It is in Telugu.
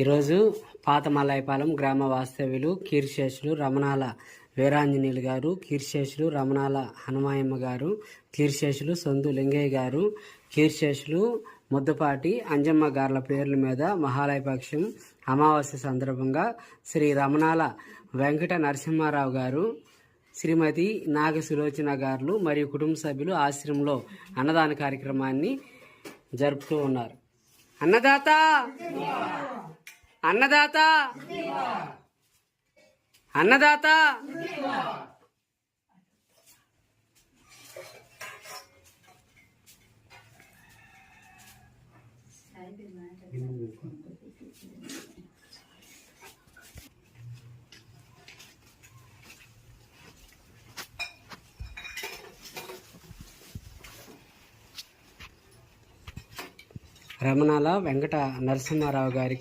ఈరోజు పాత మలాయపాలెం గ్రామ వాస్తవ్యులు కీర్శేషులు రమణాల వీరాంజనేయులు గారు, కీర్శేషులు రమణాల హనుమాయమ్మ గారు, కీర్శేషులు సొందు లింగయ్య గారు, కీర్శేషులు ముద్దపాటి అంజమ్మ గార్ల పేర్ల మీద మహాలయపక్షం అమావాస్య సందర్భంగా శ్రీ రమణాల వెంకట నరసింహారావు గారు, శ్రీమతి నాగ సులోచన గారు మరియు కుటుంబ సభ్యులు ఆశ్రమంలో అన్నదాన కార్యక్రమాన్ని జరుపుతూ ఉన్నారు. అన్నదాత అన్నదాత అన్నదాత రమణాల వెంకట నరసింహారావు గారికి